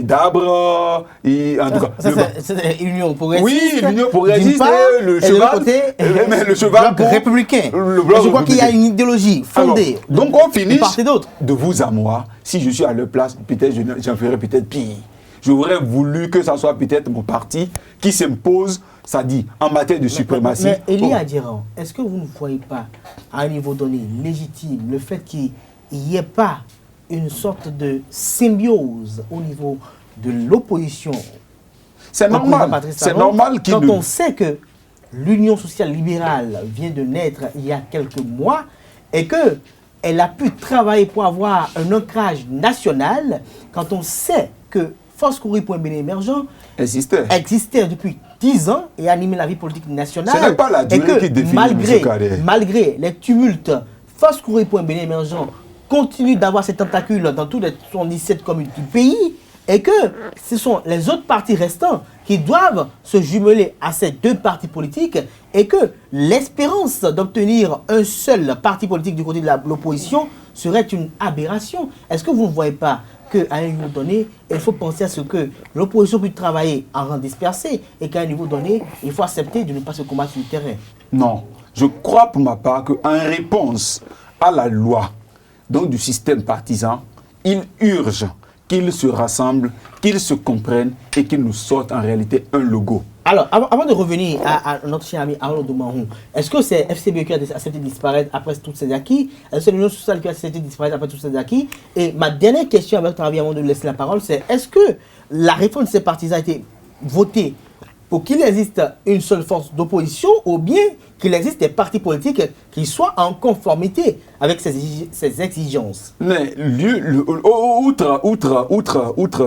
d'arbres, en tout cas. C'est l'Union progressiste. Oui, l'Union progressiste, le cheval républicain. Je crois qu'il y a une idéologie fondée. Alors, donc on finit de vous à moi. Si je suis à leur place, peut-être j'en ferai peut-être pire. J'aurais voulu que ça soit peut-être mon parti qui s'impose, ça dit, en matière de suprématie. Mais Elie Adiran, est-ce que vous ne voyez pas, à un niveau donné, légitime, le fait qu'il n'y ait pas une sorte de symbiose au niveau de l'opposition? C'est normal. C'est normal qu'il Quand on sait que l'Union sociale libérale vient de naître il y a quelques mois et qu'elle a pu travailler pour avoir un ancrage national, quand on sait que Force Courrier pour un bien émergent existait depuis 10 ans et animait la vie politique nationale. Ce n'est pas la durée qui définit malgré les tumultes, Force Courrier pour un bien émergent continue d'avoir ses tentacules dans toutes les 77 communes du pays et que ce sont les autres partis restants qui doivent se jumeler à ces deux partis politiques et que l'espérance d'obtenir un seul parti politique du côté de l'opposition serait une aberration. Est-ce que vous ne voyez pas qu'à un niveau donné, il faut penser à ce que l'opposition puisse travailler en rang dispersé et qu'à un niveau donné, il faut accepter de ne pas se combattre sur le terrain? Non. Je crois pour ma part qu'en réponse à la loi donc du système partisan, il urge qu'ils se rassemblent, qu'ils se comprennent et qu'ils nous sortent en réalité un logo. Alors, avant de revenir à notre cher ami Arnaud Domarou, est-ce que c'est FCBE qui a accepté de disparaître après tous ces acquis? Est-ce que c'est l'Union sociale qui a accepté de disparaître après tous ces acquis? Et ma dernière question avec ton avis avant de laisser la parole, c'est est-ce que la réforme de ces partisans a été votée pour qu'il existe une seule force d'opposition ou bien qu'il existe des partis politiques qui soient en conformité avec ces exigences? Mais outre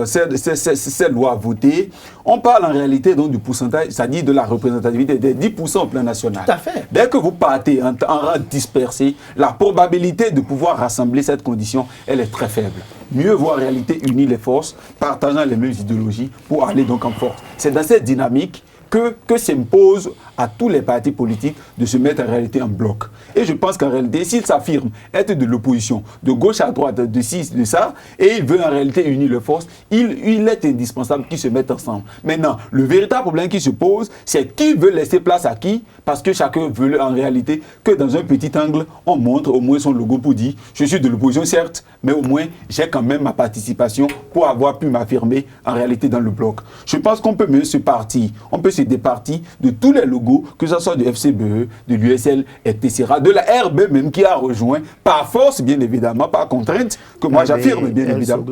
ces lois votées, on parle en réalité donc du pourcentage, c'est-à-dire de la représentativité des 10% au plan national. Tout à fait. Dès que vous partez en rang dispersé, la probabilité de pouvoir rassembler cette condition, elle est très faible. Mieux vaut en réalité unir les forces, partageant les mêmes idéologies pour aller donc en force. C'est dans cette dynamique que s'impose à tous les partis politiques de se mettre en réalité en bloc. Et je pense qu'en réalité, s'ils s'affirment être de l'opposition, de gauche à droite, de ci, de ça, et ils veulent en réalité unir les forces, il est indispensable qu'ils se mettent ensemble. Maintenant, le véritable problème qui se pose, c'est qui veut laisser place à qui, parce que chacun veut en réalité que dans un petit angle, on montre au moins son logo pour dire « je suis de l'opposition certes, mais au moins j'ai quand même ma participation pour avoir pu m'affirmer en réalité dans le bloc ». Je pense qu'on peut mieux se partir, on peut se départir de tous les logos, que ce soit du FCBE, de l'USL, etc., de la RB même qui a rejoint, par force bien évidemment, par contrainte, que moi j'affirme bien évidemment,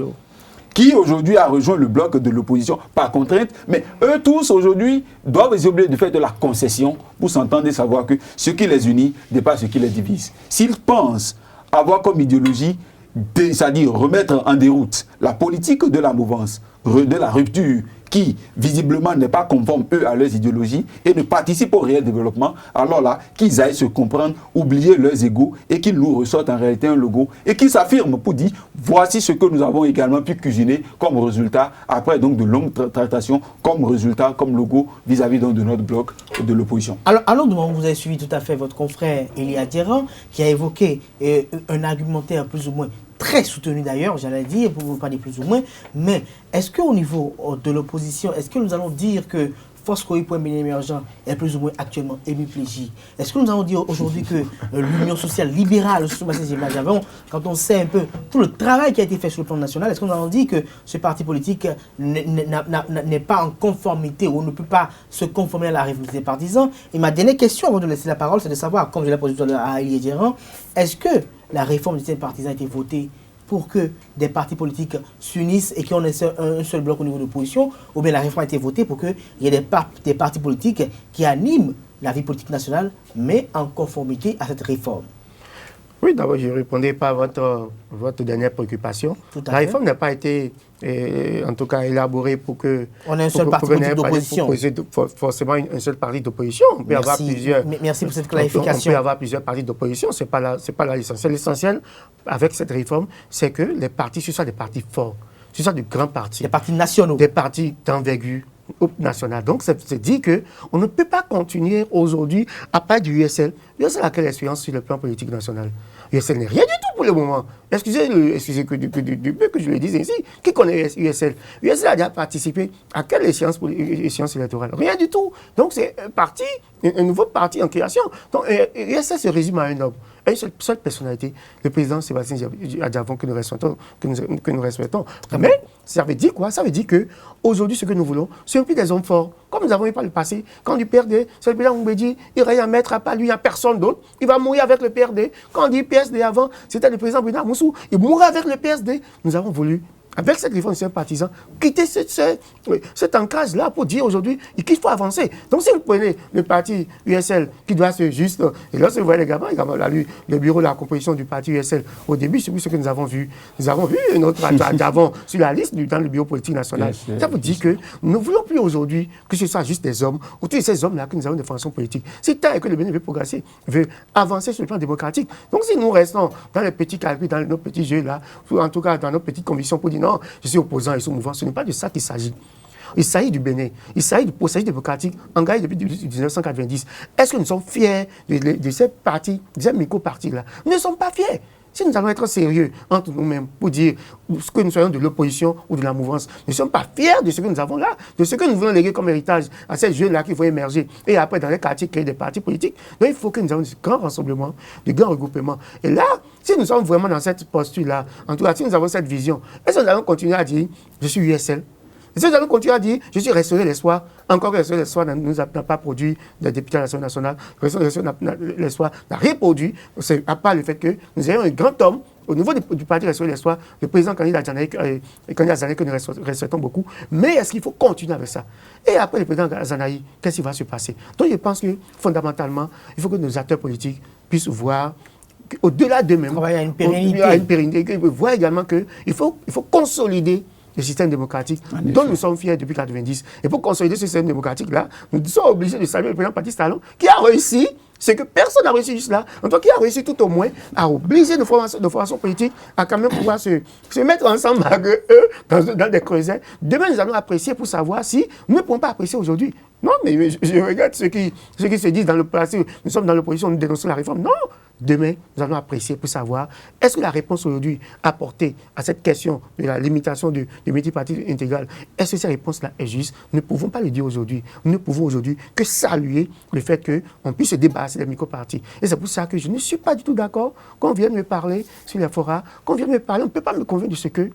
qui aujourd'hui a rejoint le bloc de l'opposition par contrainte, mais eux tous aujourd'hui doivent se oublier du fait de la concession pour s'entendre et savoir que ce qui les unit dépasse ce qui les divise. S'ils pensent avoir comme idéologie, c'est-à-dire remettre en déroute la politique de la mouvance, de la rupture, qui visiblement n'est pas conforme eux à leurs idéologies et ne participent au réel développement, alors là, qu'ils aillent se comprendre, oublier leurs égos et qu'ils nous ressortent en réalité un logo et qu'ils s'affirment pour dire voici ce que nous avons également pu cuisiner comme résultat après donc de longues tractations comme résultat, comme logo vis-à-vis donc de notre bloc de l'opposition. Alors vous avez suivi tout à fait votre confrère Elie Adiran qui a évoqué un argumentaire plus ou moins très soutenu d'ailleurs, j'allais dire, pour ne pas dire plus ou moins, mais est-ce qu'au niveau de l'opposition, est-ce que nous allons dire que Force Courrier pour un bien émergent est plus ou moins actuellement hémiplégique? Est-ce que nous allons dire aujourd'hui que l'Union sociale libérale, quand on sait un peu tout le travail qui a été fait sur le plan national, est-ce que nous allons dire que ce parti politique n'est pas en conformité ou ne peut pas se conformer à la révolution des partisans? Et ma dernière question avant de laisser la parole, c'est de savoir, comme je l'ai posé tout à l'heure à Elie Adiran, est-ce que la réforme du système partisan a été votée pour que des partis politiques s'unissent et qu'on ait un seul bloc au niveau de l'opposition, ou bien la réforme a été votée pour qu'il y ait des partis politiques qui animent la vie politique nationale, mais en conformité à cette réforme? Oui, d'abord, je ne répondais pas à votre dernière préoccupation. La réforme n'a pas été, en tout cas, élaborée pour que... On ait un seul parti politique d'opposition. Forcément, un seul parti d'opposition. On peut avoir plusieurs... Merci pour cette clarification. On peut avoir plusieurs partis d'opposition. Ce n'est pas là l'essentiel. L'essentiel, avec cette réforme, c'est que les partis, ce soient des partis forts. Ce soient de grands partis. Des partis nationaux. Des partis d'envergure nationale. Donc, c'est dit qu'on ne peut pas continuer aujourd'hui à parler du USL. L'USL a quelle expérience sur le plan politique national? USL n'est rien du tout pour le moment. Excusez que je le dise ainsi. Qui connaît USL? USL a déjà participé à quelle échéance électorale? Rien du tout. Donc, c'est un nouveau parti en création. Donc, USL se résume à un homme. Une seule personnalité, le président Sébastien Adjavon que nous respectons. Mais ça veut dire quoi? Ça veut dire qu'aujourd'hui, ce que nous voulons, c'est un peu des hommes forts. Comme nous avons eu par le passé, quand du PRD, c'est le président Mbedi, il n'y a rien à mettre à part lui, il n'y a personne d'autre. Il va mourir avec le PRD. Quand on dit PSD avant, c'était le président Bernard Moussou, il mourra avec le PSD. Nous avons voulu, avec cette réforme sympathisant, quitter cet ancrage-là pour dire aujourd'hui qu'il faut avancer. Donc si vous prenez le parti USL qui doit se juste... Et lorsque vous voyez les gamins, on a lu le bureau de la composition du parti USL au début, c'est ce que nous avons vu. Nous avons vu notre avant sur la liste dans le bureau politique national. Ça vous dit que nous ne voulons plus aujourd'hui que ce soit juste des hommes, ou tous ces hommes-là que nous avons des fonctions politiques. C'est tant que le Bénin veut progresser, veut avancer sur le plan démocratique. Donc si nous restons dans les petits calculs, dans nos petits jeux-là, ou en tout cas dans nos petites convictions pour dire non, je suis opposant et sous mouvant, ce n'est pas de ça qu'il s'agit. Il s'agit du Bénin, il s'agit du processus démocratique engagé depuis 1990. Est-ce que nous sommes fiers de ces partis, de ces micro-partis-là? Nous ne sommes pas fiers. Si nous allons être sérieux entre nous-mêmes pour dire que nous soyons de l'opposition ou de la mouvance, nous ne sommes pas fiers de ce que nous avons là, de ce que nous voulons léguer comme héritage à ces jeunes-là qui vont émerger et après dans les quartiers créer des partis politiques. Donc il faut que nous ayons de grands rassemblements, de grands regroupements. Et là, si nous sommes vraiment dans cette posture-là, en tout cas si nous avons cette vision, est-ce que nous allons continuer à dire je suis USL? Si nous allons continuer à dire, je suis restauré l'espoir, encore que restauré l'espoir n'a pas produit de député à l'Assemblée nationale, restauré l'espoir n'a rien produit, à part le fait que nous ayons un grand homme au niveau du parti restauré l'espoir, le président candidat Zanaï, que nous respectons beaucoup, mais est-ce qu'il faut continuer avec ça? Et après le président Zanaï, qu'est-ce qui va se passer? Donc je pense que fondamentalement, il faut que nos acteurs politiques puissent voir au-delà d'eux-mêmes, il y a une pérennité, voir également qu'il faut consolider le système démocratique dont nous sommes fiers depuis 1990. Et pour consolider ce système démocratique-là, nous sommes obligés de saluer le président Patrice Talon qui a réussi ce que personne n'a réussi juste là, en tout cas qui a réussi tout au moins à obliger nos formations politiques à quand même pouvoir se mettre ensemble avec eux dans des creusets. Demain, nous allons apprécier pour savoir si nous ne pouvons pas apprécier aujourd'hui. Non, mais je regarde ceux qui se disent dans le passé, nous sommes dans l'opposition, nous dénonçons la réforme. Non! Demain, nous allons apprécier pour savoir est-ce que la réponse aujourd'hui apportée à cette question de la limitation du multiparti intégral, est-ce que cette réponse-là est juste? Nous ne pouvons pas le dire aujourd'hui. Nous ne pouvons aujourd'hui que saluer le fait qu'on puisse se débarrasser des micro-partis. Et c'est pour ça que je ne suis pas du tout d'accord qu'on vienne me parler sur les forats, qu'on vienne me parler, on ne peut pas me convaincre de ce que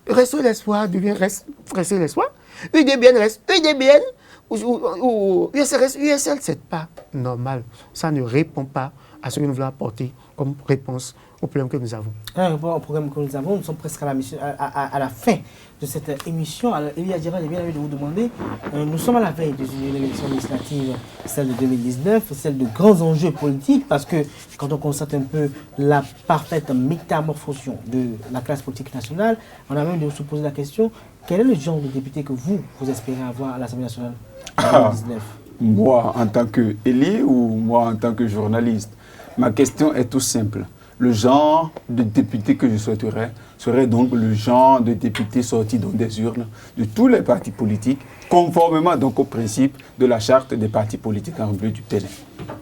rester l'espoir devient rester l'espoir. UDBN reste UDBN ou USL reste USL, c'est pas normal. Ça ne répond pas à ce que nous voulons apporter comme réponse au problème que nous avons. Au problème que nous avons, nous sommes presque à la fin de cette émission. Alors, Elia Djera, j'ai bien envie de vous demander, nous sommes à la veille d'une élection législative, celle de 2019, celle de grands enjeux politiques, parce que quand on constate un peu la parfaite métamorphose de la classe politique nationale, on a même de se poser la question, quel est le genre de député que vous espérez avoir à l'Assemblée nationale en 2019? Moi, en tant qu'élu ou moi, en tant que journaliste? Ma question est tout simple. Le genre de député que je souhaiterais serait donc le genre de député sorti donc des urnes de tous les partis politiques, conformément donc au principe de la charte des partis politiques en bleu du Bénin.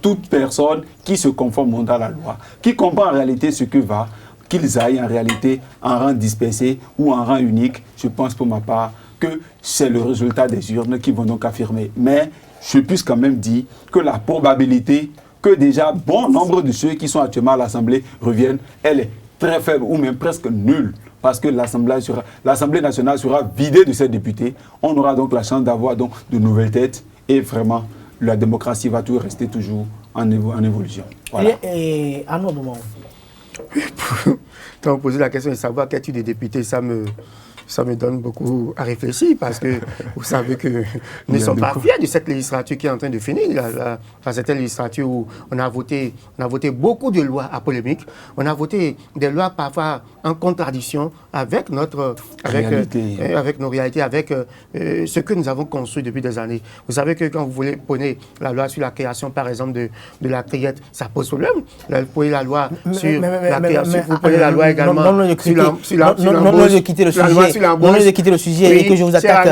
Toute personne qui se conforme à la loi, qui comprend en réalité ce que va, qu'ils aillent en réalité en rang dispersé ou en rang unique, je pense pour ma part que c'est le résultat des urnes qui vont donc affirmer. Mais je puisse quand même dire que la probabilité que déjà bon nombre de ceux qui sont actuellement à l'Assemblée reviennent, elle est très faible ou même presque nulle. Parce que l'Assemblée nationale sera vidée de ses députés. On aura donc la chance d'avoir donc de nouvelles têtes et vraiment la démocratie va toujours rester toujours en évolution. Voilà. Et à nos moments. Quand vous posez la question de savoir quel type de député, ça me Ça me donne beaucoup à réfléchir parce que vous savez que nous ne sommes pas fiers de cette législature qui est en train de finir. Cette législature où on a voté beaucoup de lois à polémique. On a voté des lois parfois en contradiction avec nos réalités, avec ce que nous avons construit depuis des années. Vous savez que quand vous voulez prenez la loi sur la création, par exemple, de la criette, ça pose problème. Vous prenez la loi sur la création, vous prenez la loi également non, de quitter le sujet et que je vous attaque.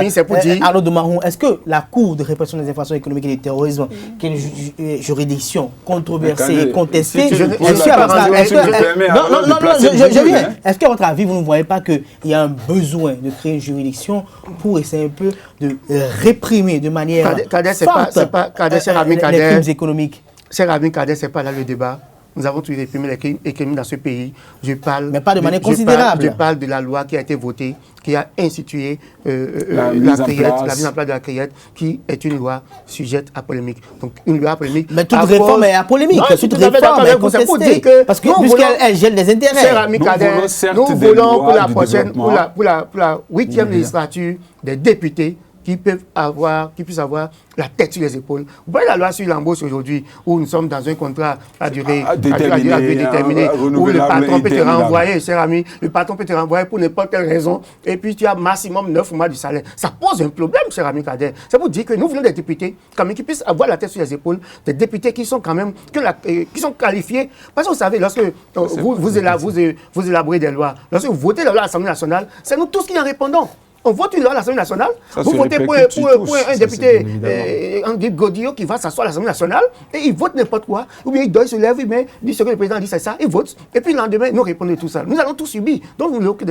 Arnaud Domarou, est-ce que la Cour de répression des infractions économiques et du terrorisme, qui est une juridiction controversée et contestée, est-ce qu'à votre avis, vous ne voyez pas qu'il y a un besoin de créer une juridiction pour essayer un peu de réprimer de manière forte les crimes économiques? Cher ami Kader, ce n'est pas là le débat. Nous avons toujours réprimé les crimes dans ce pays. Mais pas de manière considérable. Je parle de la loi qui a été votée, qui a institué la mise en place de la criette, qui est une loi sujette à polémique. Donc, une loi polémique. Mais toute réforme est à polémique. Non, toute réforme est contestée. Parce que puisqu'elle gèle des intérêts. Cher ami Kader, nous voulons pour la prochaine, pour la 8e législature, des députés qui puissent avoir la tête sur les épaules. Vous voyez la loi sur l'embauche aujourd'hui, où nous sommes dans un contrat à durée déterminée, où le patron peut te renvoyer, cher ami, le patron peut te renvoyer pour n'importe quelle raison, et puis tu as maximum 9 mois du salaire. Ça pose un problème, cher ami Kader. C'est pour dire que nous voulons des députés, quand même, qui puissent avoir la tête sur les épaules, des députés qui sont quand même, qui sont qualifiés. Parce que vous savez, lorsque vous élaborez des lois, lorsque vous votez la loi à l'Assemblée nationale, c'est nous tous qui en répondons. On vote une loi à l'Assemblée nationale, vous votez pour un député, André Godillot, qui va s'asseoir à l'Assemblée nationale, et il vote n'importe quoi, ou bien il se lève, il dit ce que le président dit, c'est ça, il vote, et puis le lendemain, nous répondons tout ça. Nous allons tout subir. Donc nous voulons que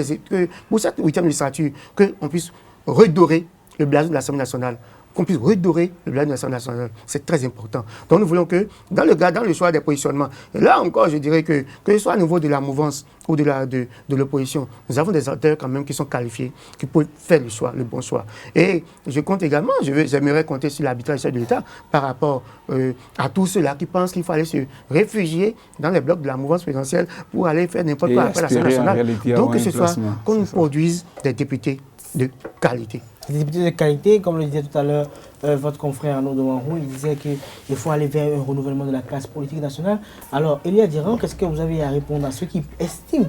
pour cette 8e législature, qu'on puisse redorer le blason de l'Assemblée nationale. Qu'on puisse redorer le blason de l'Assemblée nationale. C'est très important. Donc nous voulons que, dans le choix des positionnements, et là encore, je dirais que ce soit au niveau de la mouvance ou de l'opposition, nous avons des acteurs quand même qui sont qualifiés, qui peuvent faire le bon choix. Et je compte également, j'aimerais compter sur l'arbitrage de l'État par rapport à tous ceux-là qui pensent qu'il faut aller se réfugier dans les blocs de la mouvance présidentielle pour aller faire n'importe quoi après l'Assemblée nationale. Donc que ce soit qu'on nous produise des députés de qualité. Des députés de qualité, comme le disait tout à l'heure votre confrère Arnaud Domarou, il disait qu'il faut aller vers un renouvellement de la classe politique nationale. Alors, Elia Diran, qu'est-ce que vous avez à répondre à ceux qui estiment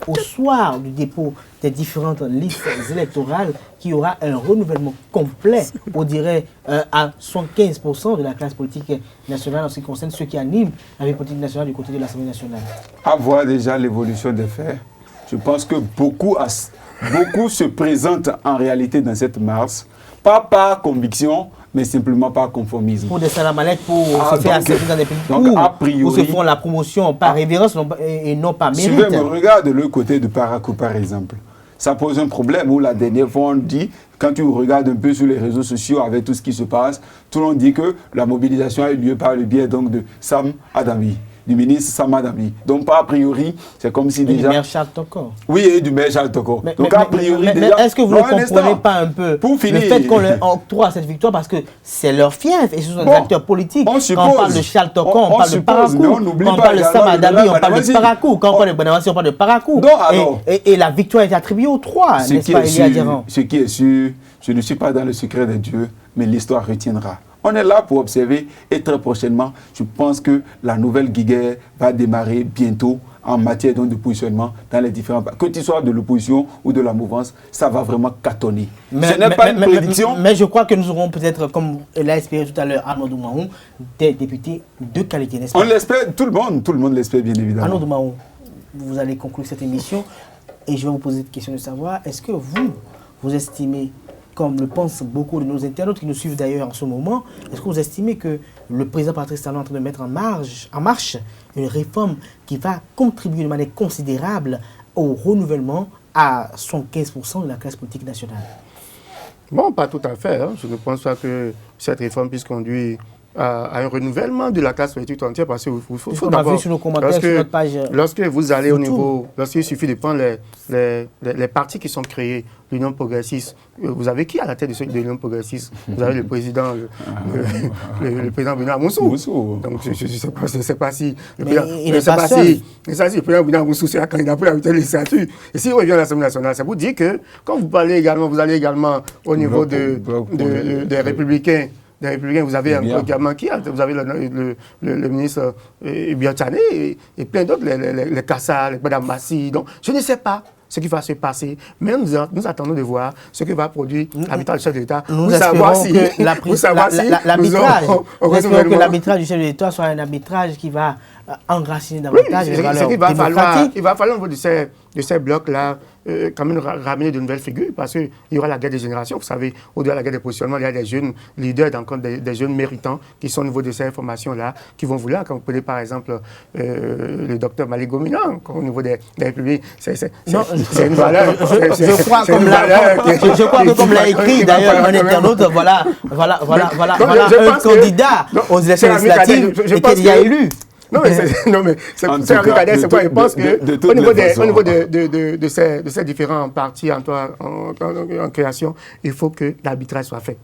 qu'au soir du dépôt des différentes listes électorales, qu'il y aura un renouvellement complet, on dirait à 75% de la classe politique nationale en ce qui concerne ceux qui animent la vie politique nationale du côté de l'Assemblée nationale? À voir déjà l'évolution des faits, je pense que beaucoup se présentent en réalité dans cette marche, pas par conviction, mais simplement par conformisme. Pour des salamalettes, pour se faire accepter dans des pays où se font la promotion par révérence et non par mérite. Si je me regarde le côté de Parakou, par exemple, ça pose un problème où la dernière fois on dit, quand tu regardes un peu sur les réseaux sociaux avec tout ce qui se passe, tout le monde dit que la mobilisation a eu lieu par le biais donc de Sam Adami, du ministre Sam Adami. Donc, pas a priori, c'est comme si déjà... du maire Charles Tokor. Oui, et du maire Charles Tokor. Donc, a priori, déjà... est-ce que vous ne comprenez pas un peu pour finir, le fait qu'on leur octroie cette victoire parce que c'est leur fief et ce sont des acteurs politiques. Quand on parle de Charles Tokor, on parle de Parakou. Quand on parle de Sam Adami, on parle de Parakou. Quand on parle de Bonavassi, on parle de Parakou. Et la victoire est attribuée aux trois, n'est-ce pas, Elia Diran? Ce qui est sûr, je ne suis pas dans le secret de Dieu, mais l'histoire retiendra. On est là pour observer et très prochainement, je pense que la nouvelle guerre va démarrer bientôt en matière de positionnement dans les différents... Que tu sois de l'opposition ou de la mouvance, ça va vraiment cartonner. Ce n'est pas une prédiction. Mais je crois que nous aurons peut-être, comme l'a espéré tout à l'heure Arnaud Domarou, des députés de qualité, n'est-ce pas? On l'espère, tout le monde l'espère bien évidemment. Arnaud Domarou, vous allez conclure cette émission et je vais vous poser cette question de savoir, est-ce que vous estimez, comme le pensent beaucoup de nos internautes qui nous suivent d'ailleurs en ce moment, est-ce que vous estimez que le président Patrice Talon est en train de mettre en marche une réforme qui va contribuer de manière considérable au renouvellement à 75% de la classe politique nationale? Bon, pas tout à fait. Je ne pense pas que cette réforme puisse conduire à un renouvellement de la classe politique tout entière parce qu'il faut d'abord, sur nos commentaires, sur notre page, lorsque vous allez au YouTube. niveau, lorsqu'il suffit de prendre les partis qui sont créés, l'Union progressiste, vous avez qui à la tête de l'Union progressiste? Vous avez le président, le président Benoît Moussou. Donc je ne sais pas si le président Benoît Moussou sera candidat pour la 8e législature. Et s'il revient à l'Assemblée nationale, ça vous dit que quand vous allez également au niveau des Républicains. Des Républicains, vous avez également qui? Vous avez le ministre Biotchané et plein d'autres, les Kassa, les Madame Massi. Donc, je ne sais pas ce qui va se passer, mais nous attendons de voir ce que va produire l'arbitrage du chef de l'État. Nous espérons que l'arbitrage du chef de l'État soit un arbitrage qui va enraciner davantage les valeurs démocratiques. Il va falloir au niveau de ces blocs-là quand même ramener de nouvelles figures parce qu'il y aura la guerre des générations. Vous savez, au-delà de la guerre des positionnements, il y a des jeunes leaders, des jeunes méritants qui sont au niveau de ces formations-là, qui vont vouloir, quand vous prenez par exemple le docteur Malik Gomina, au niveau des Républiques, c'est une valeur. Je crois que comme l'a écrit d'ailleurs un internaute, voilà un candidat aux élections législatives et qui est déjà élu. Non, mais c'est quoi? Je pense qu'au niveau de ces différents partis en création, il faut que l'arbitrage soit fait.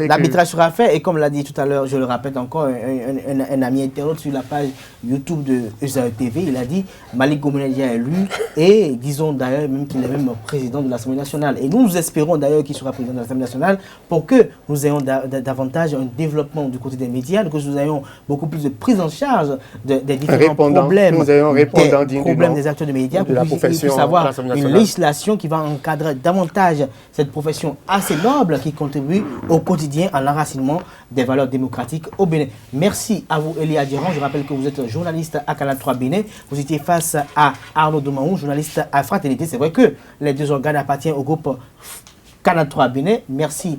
L'arbitrage sera fait et comme l'a dit tout à l'heure, je le répète encore, un ami internaute sur la page YouTube de ESAE TV, il a dit Malik Gomina est élu et disons d'ailleurs même qu'il est même président de l'Assemblée nationale. Et nous espérons d'ailleurs qu'il sera président de l'Assemblée nationale pour que nous ayons davantage un développement du côté des médias, que nous ayons beaucoup plus de prise en charge des différents problèmes, des acteurs de médias, pour qu'on puisse avoir une législation qui va encadrer davantage cette profession assez noble qui contribue au quotidien à l'enracinement des valeurs démocratiques au Bénin. Merci à vous, Elia Durand. Je rappelle que vous êtes journaliste à Canal 3 Bénin. Vous étiez face à Arnaud Domaou, journaliste à Fraternité. C'est vrai que les deux organes appartiennent au groupe Canal 3 Bénin. Merci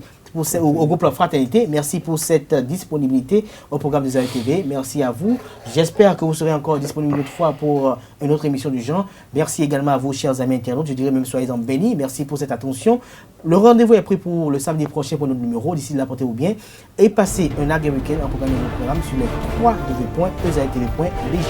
au groupe Fraternité. Merci pour cette disponibilité au programme des AETV. Merci à vous. J'espère que vous serez encore disponible une autre fois pour une autre émission du genre. Merci également à vous, chers amis internautes. Je dirais même soyez-en bénis. Merci pour cette attention. Le rendez-vous est pris pour le samedi prochain pour notre numéro. D'ici là, portez-vous bien et passez un agréable week-end en programme de votre programme sur les www.esaetv.bj.